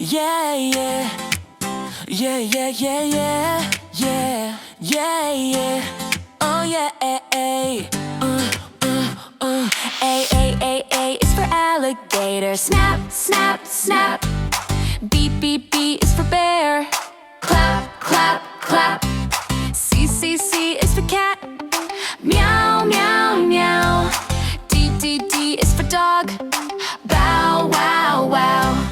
Yeah, yeah. Yeah, yeah, yeah, yeah. Yeah, yeah, yeah. Oh yeah, A. A is for alligator. Snap, snap, snap. B is for bear. Clap, clap, clap. C is for cat. Meow, meow, meow. D is for dog. Bow, wow, wow.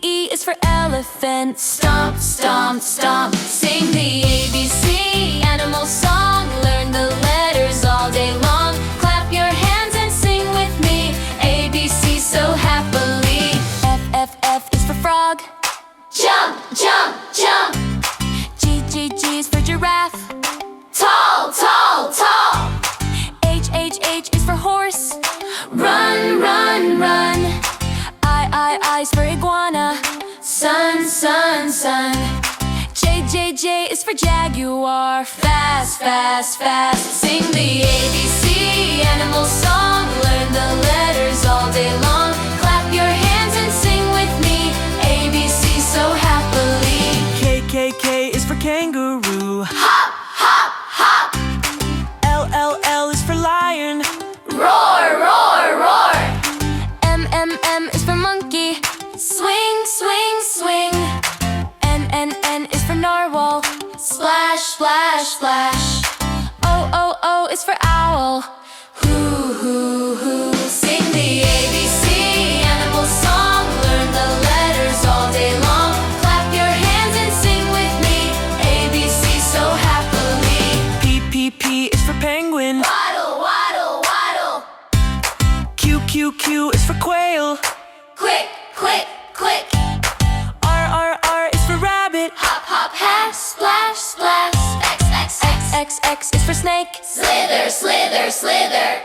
E is for elephant. Stomp, stomp, stomp. Sing the ABC animal song. Learn the letters all day long. Clap your hands and sing with me. ABC so happily. F is for frog. Jump, jump, jump. G is for giraffe. Tall, tall, tall. H is for horse. Run, run, run. I is for iguana. Sun, sun, sun. J is for jaguar. Fast, fast, fast. Sing the ABC animal song. Learn the letters all day long. Clap your hands and sing with me. ABC so happily. K is for kangaroo. Hop, hop, hop. L is for lion. Roar, roar, roar. M is for monkey. Swing, swing, swing. N is for narwhal. Splash, splash, splash. O is for owl. Hoo, hoo, hoo. Sing the ABC animal song. Learn the letters all day long. Clap your hands and sing with me. ABC so happily. P is for penguin. Waddle, waddle, waddle. Q is for quail. Quick, quick, quick. R is for rabbit. Hop, hop, hat. Splash, splash. X is for snake. Slither, slither, slither.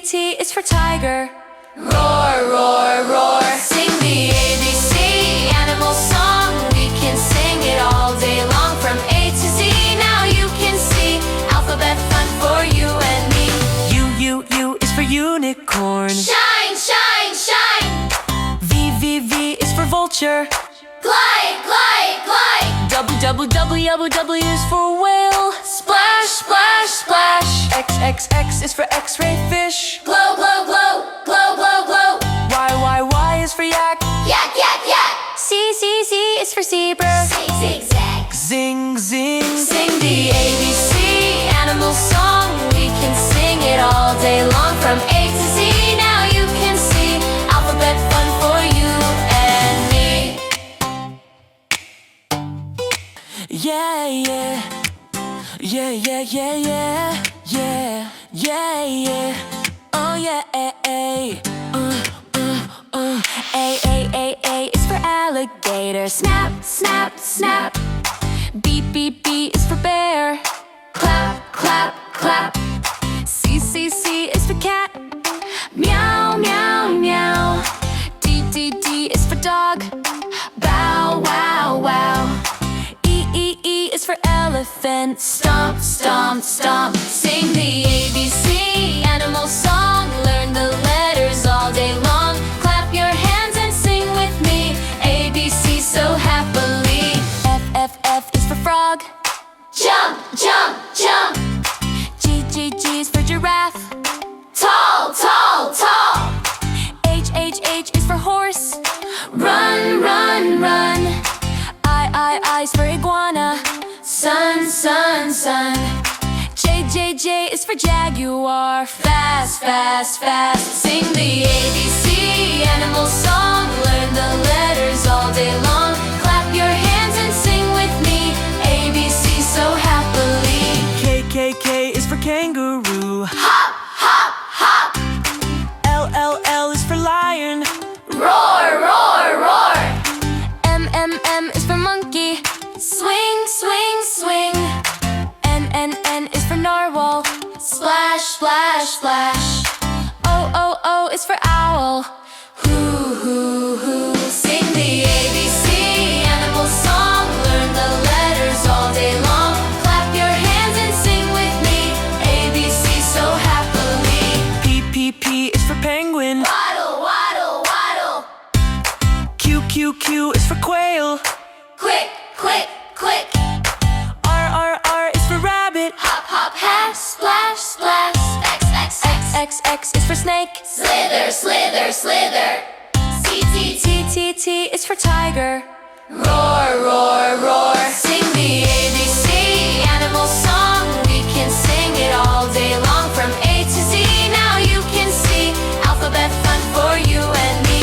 T is for tiger. Roar, roar, roar. Sing the ABC animal song. We can sing it all day long. From A to Z, now you can see. Alphabet fun for you and me. U is for unicorn. Shine, shine, shine. V is for vulture. Glide, glide, glide. W is for whale. Splash, splash, splash. X is for x-ray fish. Glow, glow, glow. Glow, glow, glow. Y is for yak. Yak, yak, yak. C is for zebra. Zig, zag. Zing, zing. Sing the ABC animal song. We can sing it all day long. From A to Z, now you can see. Alphabet fun for you and me. Yeah, yeah. Yeah, yeah, yeah, yeah. Yeah, yeah, yeah. Oh yeah, A is for alligator. Snap, snap, snap. B is for bear. Clap, clap, clap. C is for cat. Meow, meow, meow. D is for dog. Bow, wow, wow. E is for elephant. Stomp, stomp, stomp. Sing the ABC animal song. Learn the letters all day long. Clap your hands and sing with me. ABC so happily. F is for frog. Jump, jump, jump. G is for giraffe. Tall, tall, tall. H is for horse. Run, run, run. I is for iguana. Sun, sun, sun. J is for jaguar. Fast, fast, fast. Sing the ABC animal song. Learn the letters all day long. Clap your hands and sing with me. ABC so happily. K is for kangaroo. Hop, hop, hop. L is for lion. Roar, roar, roar. M is for monkey. Swing, swing, swing. N is for narwhal. Splash, splash, splash. O is for owl. Hoo, Q is for quail. Quick, quick, quick. R is for rabbit. Hop, hop, hop, splash, splash. X is for snake. Slither, slither, slither. T is for tiger. Roar, roar, roar. Sing the ABC animal song. We can sing it all day long from A to Z. Now you can see alphabet fun for you and me.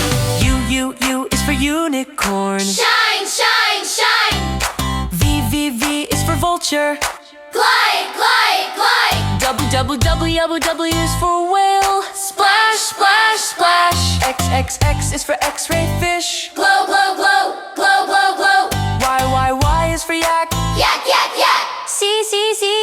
U is for unicorn. Shine, shine, shine. V is for vulture. Glide, glide, glide. W is for whale. Splash, splash, splash. X is for x-ray fish. Glow, glow, glow, glow, glow, glow. Y is for yak. Yak, yak, yak. Z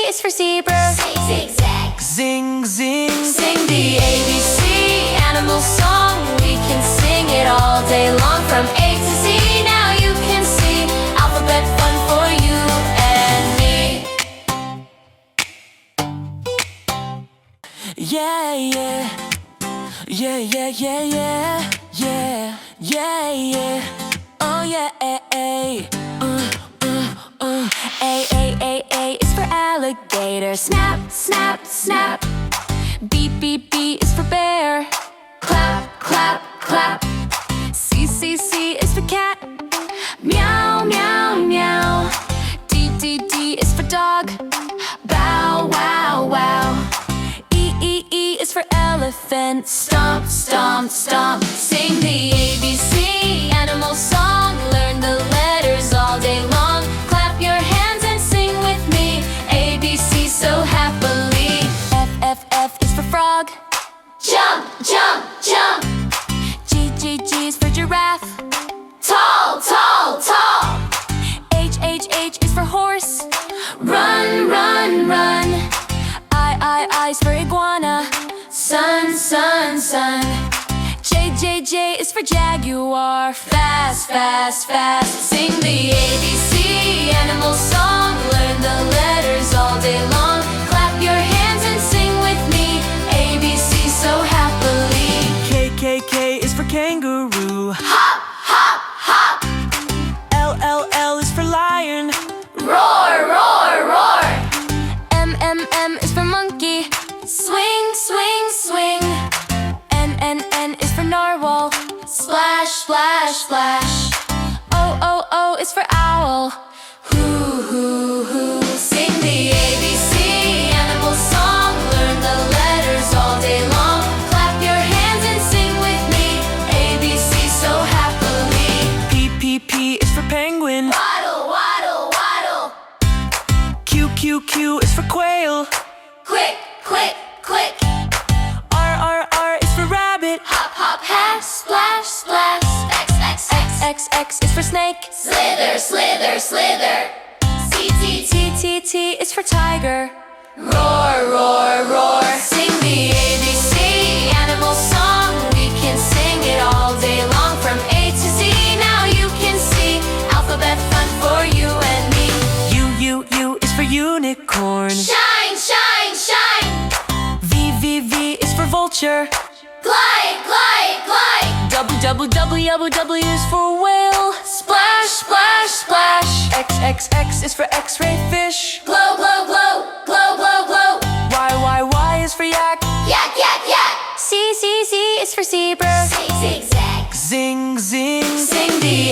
is for zebra. Zigzag. Zing, zing. Sing the ABC animal song. We can sing it all day long from A to Z. Now you can see alphabet fun for you and me. Yeah, yeah. Yeah, yeah, yeah, yeah. Yeah, yeah, yeah. Oh, yeah, A is for alligator. Snap, snap, snap. B is for bear. Clap, clap, clap. C is for cat. Meow, meow, meow. D is for dog. Bow, wow, wow. E is for elephant. Stomp, stomp, stomp. Sing the ABC animal song. Learn the letters all day long. Clap your hands and sing with me. ABC so happily. F is for frog. Jump, jump, jump. G is for giraffe. Tall, tall, tall. H is for horse. Run, run, run. I is for iguana. Sun, sun, sun. J is for jaguar. Fast, fast, fast. Sing the ABC animal song. Learn the letters all day long. Clap your hands and sing with me. ABC so happily. K is for kangaroo. Hop, hop, hop. L is for lion. Roar, roar, roar. M is for monkey. Swing, swing, swing. N is for narwhal. Splash, splash, splash. O is for owl. Hoo, hoo, hoo. Sing the ABC animal song. Learn the letters all day long. Clap your hands and sing with me. ABC so happily. P is for penguin. Waddle, waddle, waddle. Q is for quail. Quick, quick, quick. R is for rabbit. Hop, hop, hop, splash, splash. X is for snake. Slither, slither, slither. T is for tiger. Roar, roar, roar. Sing the ABC animal song. We can sing it all day long from A to Z. Now you can see alphabet fun for you and me. U is for unicorn. Shine, shine, shine. V is for vulture. Glide, glide, glide. W is for whale. Splash, splash, splash. X is for x-ray fish. Glow, glow, glow, glow, glow, glow. Y is for yak. Yak, yak, yak. Z is for zebra. Zigzag. Zing, zing. Sing the